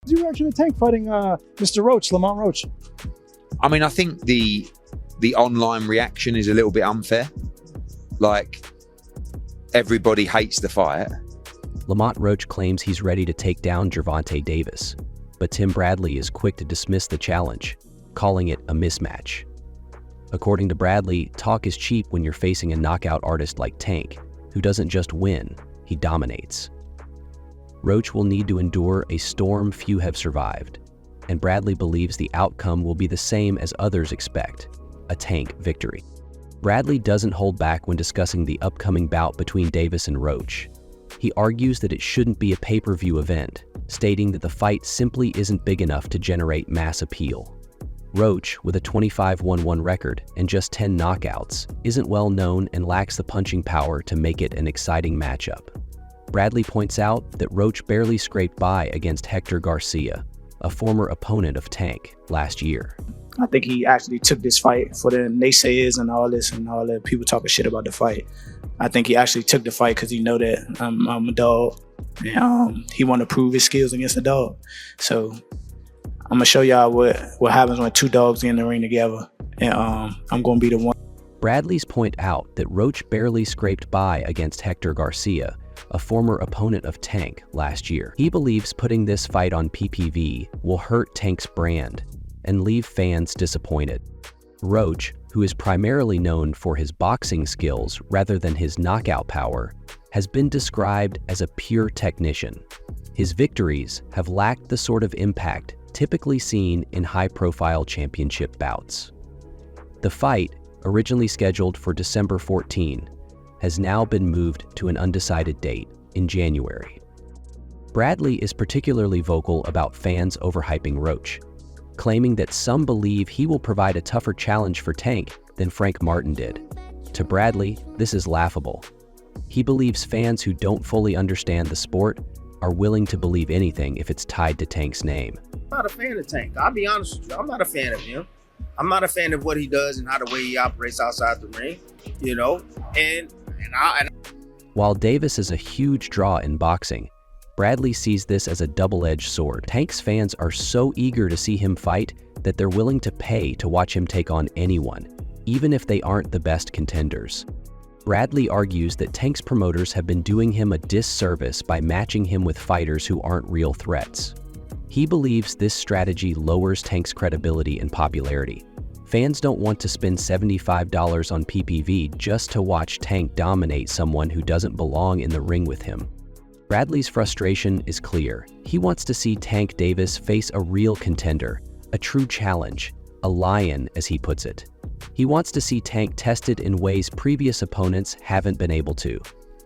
What's your reaction to Tank fighting Mr. Roach, Lamont Roach? I mean, I think the online reaction is a little bit unfair. Like, everybody hates the fight. Lamont Roach claims he's ready to take down Gervonta Davis, but Tim Bradley is quick to dismiss the challenge, calling it a mismatch. According to Bradley, talk is cheap when you're facing a knockout artist like Tank, who doesn't just win, he dominates. Roach will need to endure a storm few have survived, and Bradley believes the outcome will be the same as others expect, a Tank victory. Bradley doesn't hold back when discussing the upcoming bout between Davis and Roach. He argues that it shouldn't be a pay-per-view event, stating that the fight simply isn't big enough to generate mass appeal. Roach, with a 25-1-1 record and just 10 knockouts, isn't well known and lacks the punching power to make it an exciting matchup. Bradley points out that Roach barely scraped by against Hector Garcia, a former opponent of Tank, last year. I think he actually took this fight for the naysayers and all the people talking shit about the fight. I think he actually took the fight because he know that I'm a dog. And, he want to prove his skills against a dog. So I'm gonna show y'all what happens when two dogs get in the ring together, and I'm gonna be the one. Bradley's point out that Roach barely scraped by against Hector Garcia, a former opponent of Tank, last year. He believes putting this fight on PPV will hurt Tank's brand and leave fans disappointed. Roach, who is primarily known for his boxing skills rather than his knockout power, has been described as a pure technician. His victories have lacked the sort of impact typically seen in high-profile championship bouts. The fight, originally scheduled for December 14, has now been moved to an undecided date in January. Bradley is particularly vocal about fans overhyping Roach, claiming that some believe he will provide a tougher challenge for Tank than Frank Martin did. To Bradley, this is laughable. He believes fans who don't fully understand the sport are willing to believe anything if it's tied to Tank's name. I'm not a fan of Tank. I'll be honest with you. I'm not a fan of him. I'm not a fan of what he does and how the way he operates outside the ring, you know? While Davis is a huge draw in boxing, Bradley sees this as a double-edged sword. Tank's fans are so eager to see him fight that they're willing to pay to watch him take on anyone, even if they aren't the best contenders. Bradley argues that Tank's promoters have been doing him a disservice by matching him with fighters who aren't real threats. He believes this strategy lowers Tank's credibility and popularity. Fans don't want to spend $75 on PPV just to watch Tank dominate someone who doesn't belong in the ring with him. Bradley's frustration is clear. He wants to see Tank Davis face a real contender, a true challenge, a lion, as he puts it. He wants to see Tank tested in ways previous opponents haven't been able to.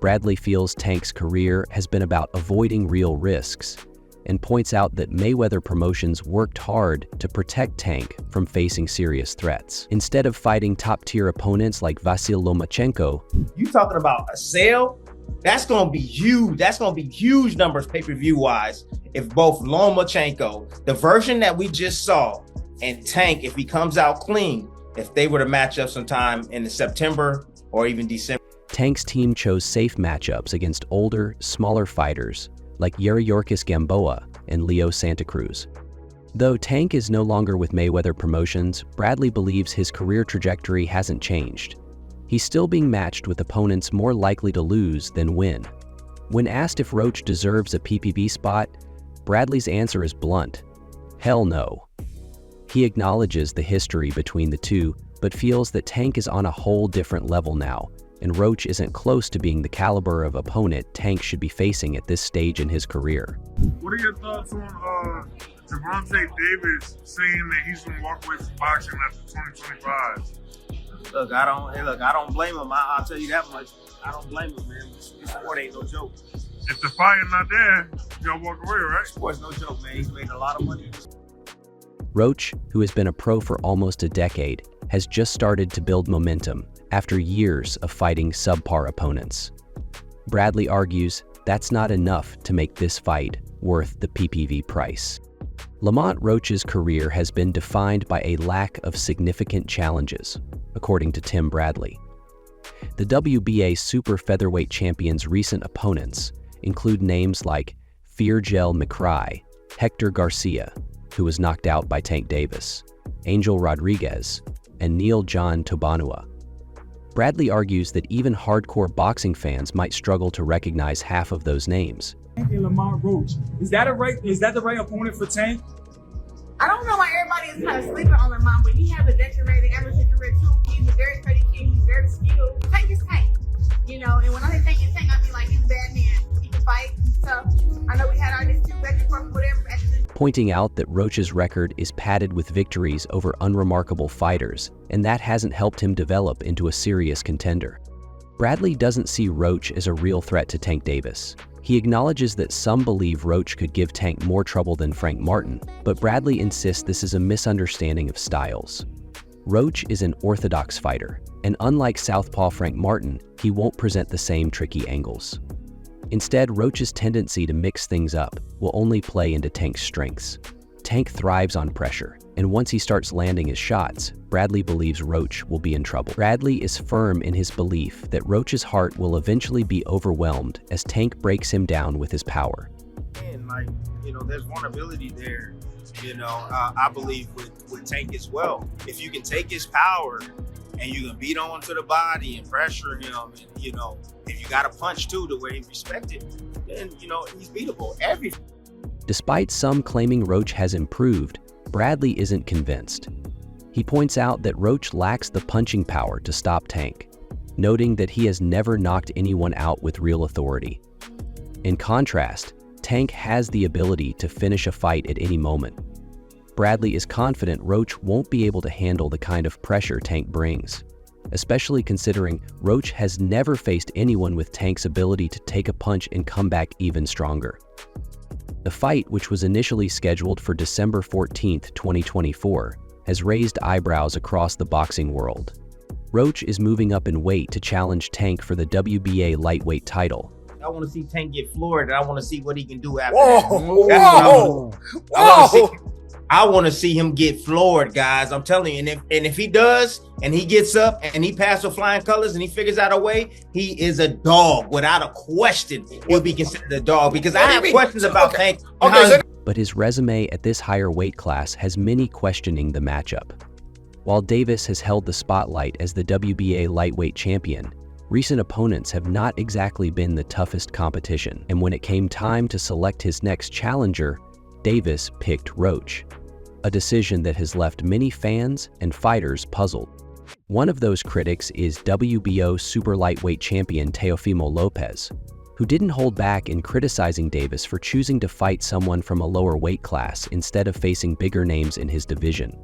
Bradley feels Tank's career has been about avoiding real risks, and points out that Mayweather Promotions worked hard to protect Tank from facing serious threats. Instead of fighting top-tier opponents like Vasyl Lomachenko, you talking about a sale? That's gonna be huge. That's gonna be huge numbers pay-per-view wise if both Lomachenko, the version that we just saw, and Tank, if he comes out clean, if they were to match up sometime in the September or even December. Tank's team chose safe matchups against older, smaller fighters like Yuriorkis Gamboa and Leo Santa Cruz. Though Tank is no longer with Mayweather Promotions, Bradley believes his career trajectory hasn't changed. He's still being matched with opponents more likely to lose than win. When asked if Roach deserves a PPV spot, Bradley's answer is blunt: hell no. He acknowledges the history between the two, but feels that Tank is on a whole different level now, and Roach isn't close to being the caliber of opponent Tank should be facing at this stage in his career. What are your thoughts on Gervonta Davis saying that he's gonna walk away from boxing after 2025? Look, I don't blame him. I'll tell you that much. I don't blame him, man. This sport ain't no joke. If the fight is not there, y'all walk away, right? Sport's no joke, man. He's made a lot of money. Roach, who has been a pro for almost a decade, has just started to build momentum after years of fighting subpar opponents. Bradley argues that's not enough to make this fight worth the PPV price. Lamont Roach's career has been defined by a lack of significant challenges, according to Tim Bradley. The WBA super featherweight champion's recent opponents include names like Feargel McCry, Hector Garcia, who was knocked out by Tank Davis, Angel Rodriguez, and Neil John Tobanua. Bradley argues that even hardcore boxing fans might struggle to recognize half of those names. And Lamont Roach. Is that the right opponent for Tank? I don't know why everybody is kind of sleeping on Lamont, but he has a decorated amateur career too. He's a very pretty kid. He's very skilled. Tank is Tank, you know. And when I say Tank is Tank, I mean like he's a bad man. He can fight. So I know we had our dispute back and forth, whatever. Pointing out that Roach's record is padded with victories over unremarkable fighters, and that hasn't helped him develop into a serious contender. Bradley doesn't see Roach as a real threat to Tank Davis. He acknowledges that some believe Roach could give Tank more trouble than Frank Martin, but Bradley insists this is a misunderstanding of styles. Roach is an orthodox fighter, and unlike southpaw Frank Martin, he won't present the same tricky angles. Instead, Roach's tendency to mix things up will only play into Tank's strengths. Tank thrives on pressure, and once he starts landing his shots, Bradley believes Roach will be in trouble. Bradley is firm in his belief that Roach's heart will eventually be overwhelmed as Tank breaks him down with his power. And there's vulnerability there, I believe with Tank as well. If you can take his power and you can beat on to the body and pressure him, and if you got a punch too, the way he respected, then he's beatable. Despite some claiming Roach has improved, Bradley isn't convinced. He points out that Roach lacks the punching power to stop Tank, noting that he has never knocked anyone out with real authority. In contrast, Tank has the ability to finish a fight at any moment. Bradley is confident Roach won't be able to handle the kind of pressure Tank brings, especially considering Roach has never faced anyone with Tank's ability to take a punch and come back even stronger. The fight, which was initially scheduled for December 14, 2024, has raised eyebrows across the boxing world. Roach is moving up in weight to challenge Tank for the WBA lightweight title. I want to see Tank get floored, and I want to see what he can do after Whoa, that. I want to see him get floored, guys. I'm telling you. And if he does, and he gets up and he passes with flying colors and he figures out a way, he is a dog without a question. He'll be considered a dog because I have questions about Tank. But his resume at this higher weight class has many questioning the matchup. While Davis has held the spotlight as the WBA lightweight champion, recent opponents have not exactly been the toughest competition. And when it came time to select his next challenger, Davis picked Roach, a decision that has left many fans and fighters puzzled. One of those critics is WBO super lightweight champion Teofimo Lopez, who didn't hold back in criticizing Davis for choosing to fight someone from a lower weight class instead of facing bigger names in his division.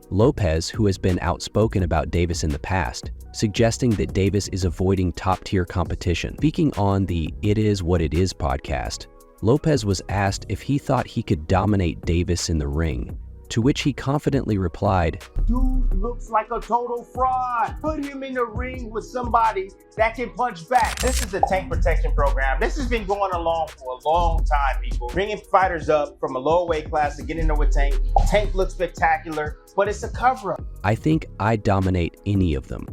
Lopez, who has been outspoken about Davis in the past, suggesting that Davis is avoiding top-tier competition. Speaking on the It Is What It Is podcast, Lopez was asked if he thought he could dominate Davis in the ring, to which he confidently replied, Dude looks like a total fraud. Put him in the ring with somebody that can punch back. This is the Tank Protection Program. This has been going along for a long time, people. Bringing fighters up from a lower weight class to get in there with Tank. Tank looks spectacular, but it's a cover-up. I think I'd dominate any of them.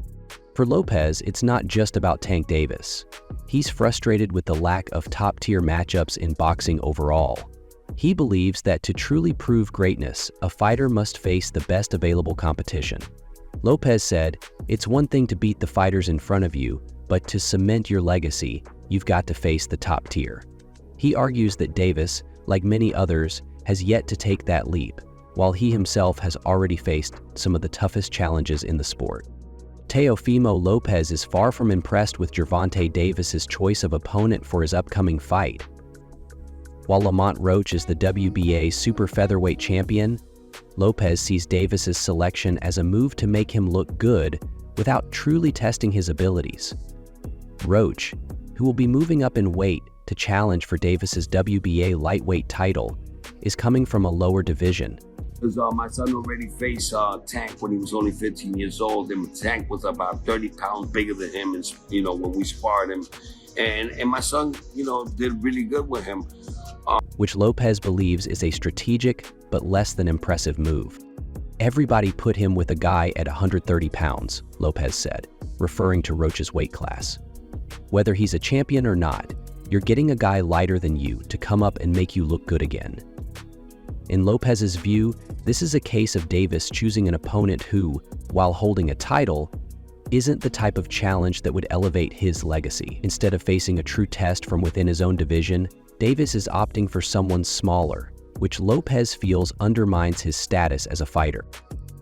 For Lopez, it's not just about Tank Davis. He's frustrated with the lack of top-tier matchups in boxing overall. He believes that to truly prove greatness, a fighter must face the best available competition. Lopez said, "It's one thing to beat the fighters in front of you, but to cement your legacy, you've got to face the top tier." He argues that Davis, like many others, has yet to take that leap, while he himself has already faced some of the toughest challenges in the sport. Teofimo Lopez is far from impressed with Gervonta Davis's choice of opponent for his upcoming fight. While Lamont Roach is the WBA super featherweight champion, Lopez sees Davis's selection as a move to make him look good without truly testing his abilities. Roach, who will be moving up in weight to challenge for Davis's WBA lightweight title, is coming from a lower division. Because my son already faced Tank when he was only 15 years old, and Tank was about 30 pounds bigger than him, and when we sparred him, and my son, did really good with him. Which Lopez believes is a strategic but less than impressive move. Everybody put him with a guy at 130 pounds, Lopez said, referring to Roach's weight class. Whether he's a champion or not, you're getting a guy lighter than you to come up and make you look good again. In Lopez's view, this is a case of Davis choosing an opponent who, while holding a title, isn't the type of challenge that would elevate his legacy. Instead of facing a true test from within his own division, Davis is opting for someone smaller, which Lopez feels undermines his status as a fighter.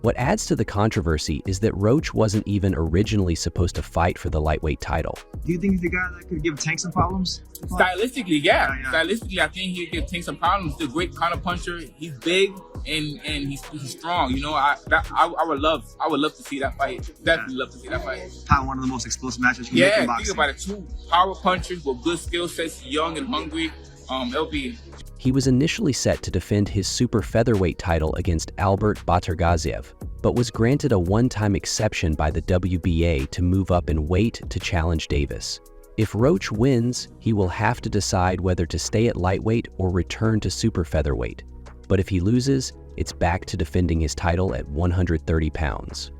What adds to the controversy is that Roach wasn't even originally supposed to fight for the lightweight title. Do you think he's the guy that could give Tank some problems? Stylistically, yeah. Stylistically, I think he could give Tank some problems. He's a great counter puncher. He's big and he's strong. You know, I would love to see that fight. Definitely love to see that fight. Probably one of the most explosive matches you can make in boxing. Think about it. Two power punchers with good skill sets, young and hungry. LP. He was initially set to defend his super featherweight title against Albert Batargaziev, but was granted a one-time exception by the WBA to move up in weight to challenge Davis. If Roach wins, he will have to decide whether to stay at lightweight or return to super featherweight. But if he loses, it's back to defending his title at 130 pounds.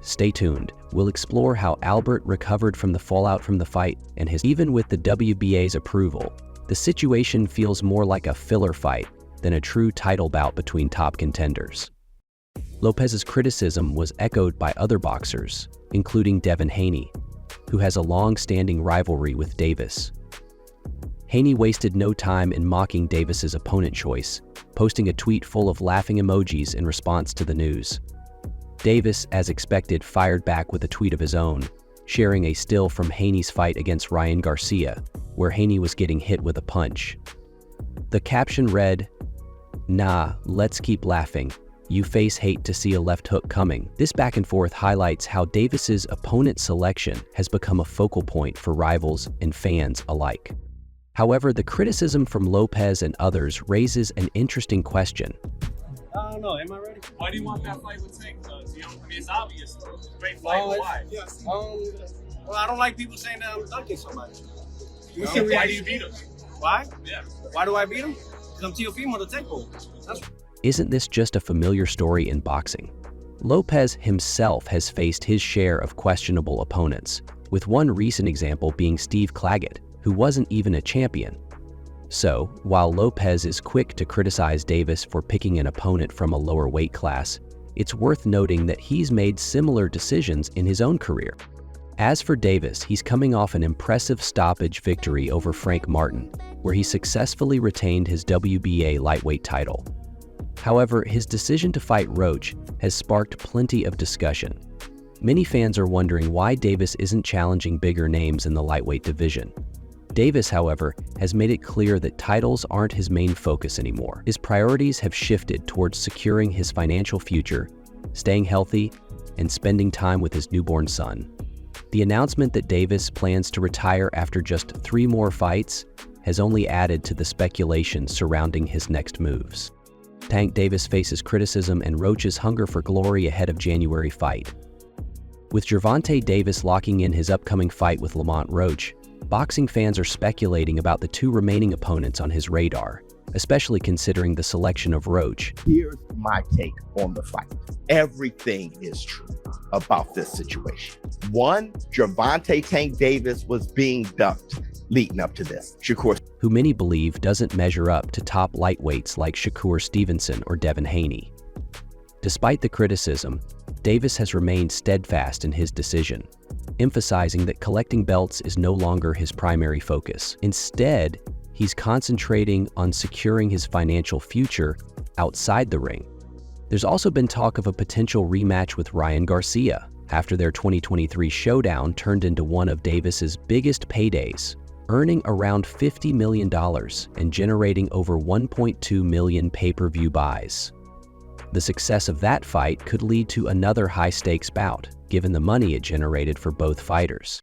Stay tuned. We'll explore how Albert recovered from the fallout from the fight and even with the WBA's approval, the situation feels more like a filler fight than a true title bout between top contenders. Lopez's criticism was echoed by other boxers, including Devin Haney, who has a long-standing rivalry with Davis. Haney wasted no time in mocking Davis's opponent choice, posting a tweet full of laughing emojis in response to the news. Davis, as expected, fired back with a tweet of his own, sharing a still from Haney's fight against Ryan Garcia, where Haney was getting hit with a punch. The caption read, "Nah, let's keep laughing. You face hate to see a left hook coming." This back and forth highlights how Davis's opponent selection has become a focal point for rivals and fans alike. However, the criticism from Lopez and others raises an interesting question. I don't know. Am I ready? Why do you want that fight with Tank? It's obvious. Great fight. Why? Well, I don't like people saying that I'm dunking somebody. Why do you beat him? Why? Yeah. Why do I beat him? Because I'm Teofimo the Tempo. Isn't this just a familiar story in boxing? Lopez himself has faced his share of questionable opponents, with one recent example being Steve Claggett, who wasn't even a champion. So, while Lopez is quick to criticize Davis for picking an opponent from a lower weight class, it's worth noting that he's made similar decisions in his own career. As for Davis, he's coming off an impressive stoppage victory over Frank Martin, where he successfully retained his WBA lightweight title. However, his decision to fight Roach has sparked plenty of discussion. Many fans are wondering why Davis isn't challenging bigger names in the lightweight division. Davis, however, has made it clear that titles aren't his main focus anymore. His priorities have shifted towards securing his financial future, staying healthy, and spending time with his newborn son. The announcement that Davis plans to retire after just 3 more fights has only added to the speculation surrounding his next moves. Tank Davis faces criticism and Roach's hunger for glory ahead of January fight. With Gervonta Davis locking in his upcoming fight with Lamont Roach, boxing fans are speculating about the 2 remaining opponents on his radar, especially considering the selection of Roach. Here's my take on the fight. Everything is true about this situation. 1, Gervonta Tank Davis was being ducked leading up to this. Shakur, who many believe doesn't measure up to top lightweights like Shakur Stevenson or Devin Haney. Despite the criticism, Davis has remained steadfast in his decision, emphasizing that collecting belts is no longer his primary focus. Instead, he's concentrating on securing his financial future outside the ring. There's also been talk of a potential rematch with Ryan Garcia after their 2023 showdown turned into one of Davis's biggest paydays, earning around $50 million and generating over 1.2 million pay-per-view buys. The success of that fight could lead to another high-stakes bout, given the money it generated for both fighters.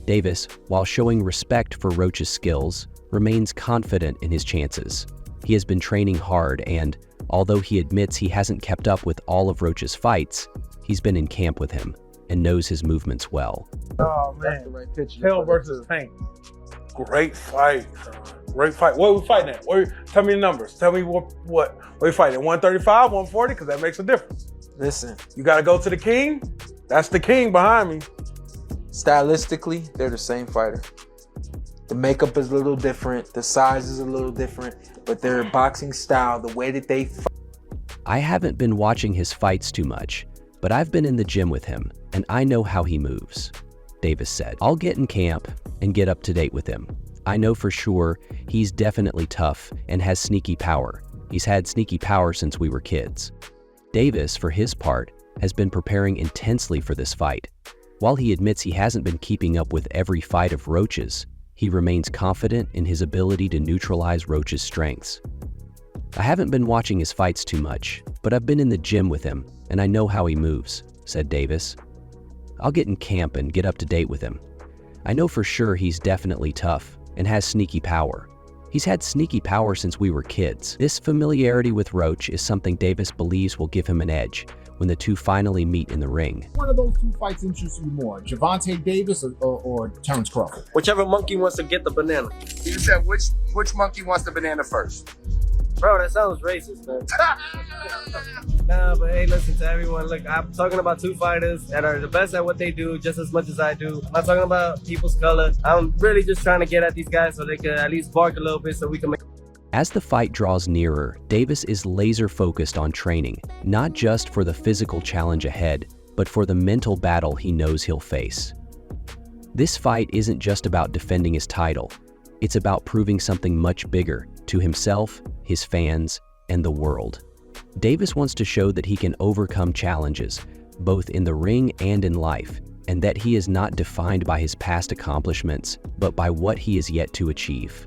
Davis, while showing respect for Roach's skills, remains confident in his chances. He has been training hard and, although he admits he hasn't kept up with all of Roach's fights, he's been in camp with him and knows his movements well. Oh man, Hell versus Tank. Great fight, son. Great fight. What are we fighting at? Tell me the numbers. Tell me what we fighting. 135, 140, because that makes a difference. Listen, You got to go to the king. That's the king behind me. stylistically, they're the same fighter. The makeup is a little different, the size is a little different, but their boxing style, the way that they fight. I haven't been watching his fights too much, but I've been in the gym with him, and I know how he moves, Davis said. I'll get in camp and get up to date with him. I know for sure he's definitely tough and has sneaky power. He's had sneaky power since we were kids. Davis, for his part, has been preparing intensely for this fight. While he admits he hasn't been keeping up with every fight of Roach's, he remains confident in his ability to neutralize Roach's strengths. I haven't been watching his fights too much, but I've been in the gym with him, and I know how he moves, said Davis. I'll get in camp and get up to date with him. I know for sure he's definitely tough and has sneaky power. He's had sneaky power since we were kids. This familiarity with Roach is something Davis believes will give him an edge when the two finally meet in the ring. One of those two fights interests you more, Gervonta Davis or Terrence Crawford? Whichever monkey wants to get the banana. You said which monkey wants the banana first? Bro, that sounds racist, man. Nah, but hey, listen to everyone. Look, I'm talking about two fighters that are the best at what they do just as much as I do. I'm not talking about people's color. I'm really just trying to get at these guys so they can at least bark a little bit so we can make. As the fight draws nearer, Davis is laser focused on training, not just for the physical challenge ahead, but for the mental battle he knows he'll face. This fight isn't just about defending his title. It's about proving something much bigger to himself, his fans, and the world. Davis wants to show that he can overcome challenges, both in the ring and in life, and that he is not defined by his past accomplishments, but by what he is yet to achieve.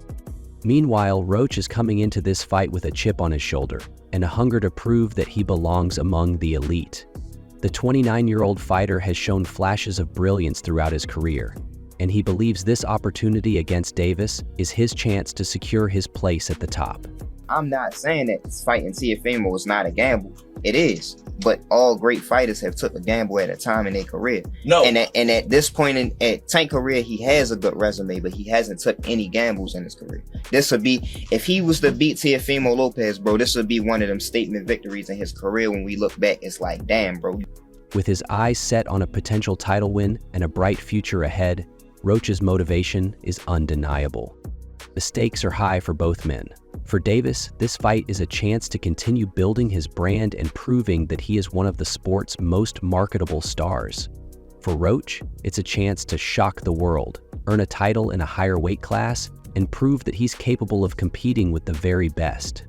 Meanwhile, Roach is coming into this fight with a chip on his shoulder and a hunger to prove that he belongs among the elite. The 29-year-old fighter has shown flashes of brilliance throughout his career, and he believes this opportunity against Davis is his chance to secure his place at the top. I'm not saying that fighting Teofimo is not a gamble. It is, but all great fighters have took a gamble at a time in their career. No. And at this point at Tank's career, he has a good resume, but he hasn't took any gambles in his career. This would be, if he was to beat Teofimo Lopez, bro, this would be one of them statement victories in his career. When we look back, it's like, damn, bro. With his eyes set on a potential title win and a bright future ahead, Roach's motivation is undeniable. The stakes are high for both men. For Davis, this fight is a chance to continue building his brand and proving that he is one of the sport's most marketable stars. For Roach, it's a chance to shock the world, earn a title in a higher weight class, and prove that he's capable of competing with the very best.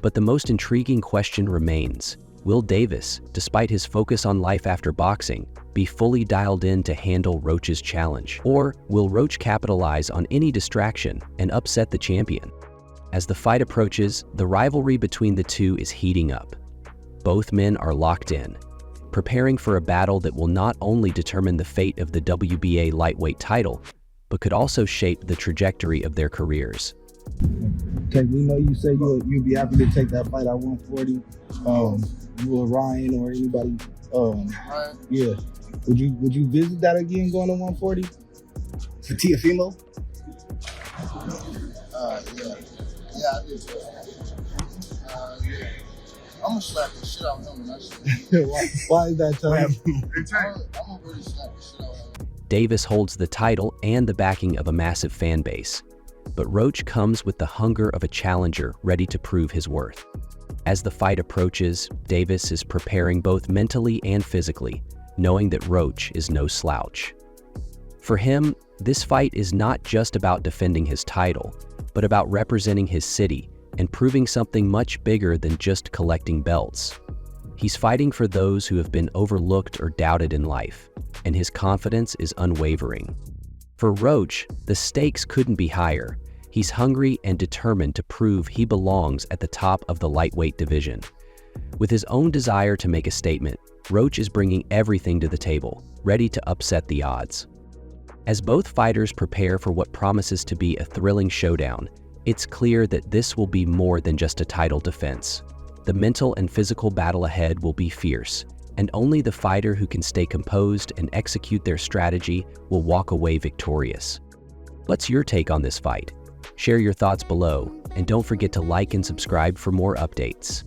But the most intriguing question remains: will Davis, despite his focus on life after boxing, be fully dialed in to handle Roach's challenge? Or will Roach capitalize on any distraction and upset the champion? As the fight approaches, the rivalry between the two is heating up. Both men are locked in, preparing for a battle that will not only determine the fate of the WBA lightweight title, but could also shape the trajectory of their careers. Okay, we know you say you'll be happy to take that fight at 140. You or Ryan or anybody. Yeah. Would you visit that again going to 140? For Teofimo? Yeah, I did. Yeah. I'm gonna slap the shit out of him when I see him. Why is that, Tony? I'm gonna really slap the shit out of him. Davis holds the title and the backing of a massive fan base, but Roach comes with the hunger of a challenger ready to prove his worth. As the fight approaches, Davis is preparing both mentally and physically, knowing that Roach is no slouch. For him, this fight is not just about defending his title, but about representing his city and proving something much bigger than just collecting belts. He's fighting for those who have been overlooked or doubted in life, and his confidence is unwavering. For Roach, the stakes couldn't be higher. He's hungry and determined to prove he belongs at the top of the lightweight division. With his own desire to make a statement, Roach is bringing everything to the table, ready to upset the odds. As both fighters prepare for what promises to be a thrilling showdown, it's clear that this will be more than just a title defense. The mental and physical battle ahead will be fierce, and only the fighter who can stay composed and execute their strategy will walk away victorious. What's your take on this fight? Share your thoughts below, and don't forget to like and subscribe for more updates.